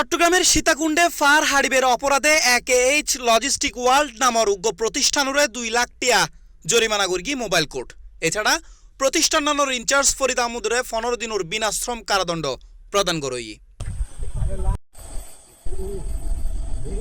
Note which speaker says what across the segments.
Speaker 1: চট্টগ্রামের সীতাকুণ্ডে ফার হারিবের অপরাধে AKH লজিস্টিক ওয়ার্ল্ড নামৰ উগ্র প্রতিষ্ঠানরে 2 লাখ টিয়া জরিমানা করি মোবাইল কোর্ট। এছাড়া প্রতিষ্ঠানের ইনচার্জ ফরিদ আহমদরে 15 দিনের বিনাশ্রম কারাদণ্ড প্রদান করই।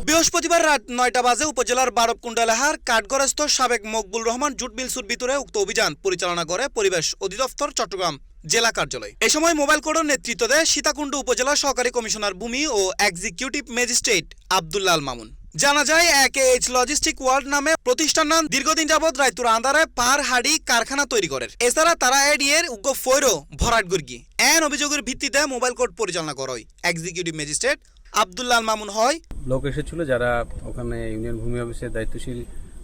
Speaker 1: বৃহস্পতিবার রাত 9টা বাজে উপজেলার বারবকুণ্ড এলাকার কাঠগড়স্থ সাবেক মকবুল রহমান জুট মিলসুর ভিতরে উক্ত অভিযান পরিচালনা করে পরিবেশ অধিদপ্তর চট্টগ্রাম জেলা কার্যালয়। এই সময় মোবাইল কোর্টের নেতৃত্ব দেয় সীতাকুণ্ড উপজেলা সহকারী কমিশনার ভূমি ও এক্সিকিউটিভ ম্যাজিস্ট্রেট আব্দুল্লাহ আল মামুন। জানা যায় AKH লজিস্টিক ওয়ার্ল্ড নামে প্রতিষ্ঠান দীর্ঘদিন যাবৎ রায়তুর আন্দারে পার হাড়ি কারখানা তৈরি করে। এছাড়া তারা এডিএর উগ্র ফৈরো ভরাট গর্গি এন অভিযোগের ভিত্তিতে মোবাইল কোর্ট পরিচালনা করে এক্সিকিউটিভ ম্যাজিস্ট্রেট আব্দুল্লাহ আল মামুন। হয়
Speaker 2: লোক এসেছিল যারা ওখানে ইউনিয়ন ভূমি অফিসের দায়িত্বশীল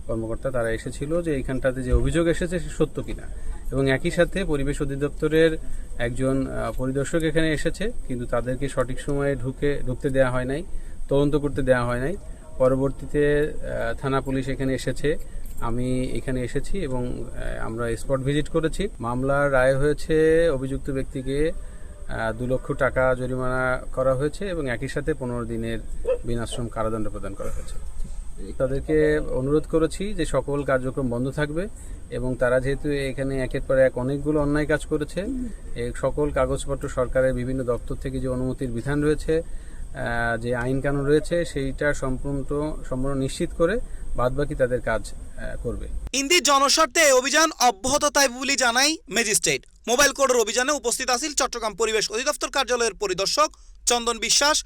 Speaker 2: কর্মকর্তা, তারা এসেছিল যে এইখানটাতে যে অভিযোগ এসেছে সে সত্য কিনা, এবং একই সাথে পরিবেশ অধিদপ্তরের একজন পরিদর্শক এখানে এসেছে, কিন্তু তাদেরকে সঠিক সময়ে ঢুকতে দেওয়া হয় নাই, তদন্ত করতে দেওয়া হয় নাই। পরবর্তীতে থানা পুলিশ এখানে এসেছে, আমি এখানে এসেছি এবং আমরা স্পট ভিজিট করেছি। মামলার রায় হয়েছে অভিযুক্ত ব্যক্তিকে 2 লক্ষ টাকা জরিমানা করা হয়েছে এবং একই সাথে 15 দিনের বিনাশ্রম কারাদণ্ড প্রদান করা হয়েছে। তাদেরকে অনুরোধ করেছি যে সকল কার্যক্রম বন্ধ থাকবে এবং তারা যেহেতু এখানে একের পর এক অনেকগুলো অন্যায় কাজ করেছে, এই সকল কাগজপত্র সরকারের বিভিন্ন দপ্তর থেকে যে অনুমতির বিধান রয়েছে, যে আইন কানুন রয়েছে, সেইটা সম্পূর্ণ নিশ্চিত করে বাদবাকি তাদের কাজ করবে।
Speaker 1: ইন্দি জনস্বার্থে অভিযান অব্যাহত তাই বলে জানাই ম্যাজিস্ট্রেট। মোবাইল কোর্টের অভিযানে উপস্থিত আছেন চট্টগ্রাম পরিবেশ অধিদপ্তর কার্যালয়ের পরিদর্শক চন্দন বিশ্বাস,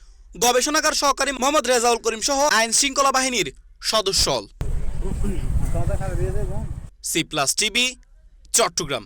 Speaker 1: গবেষণাগার সহকারী মোহাম্মদ রেজাউল করিম সহ আইন শৃঙ্খলা বাহিনীর সদস্য। C+ TV Chittagong.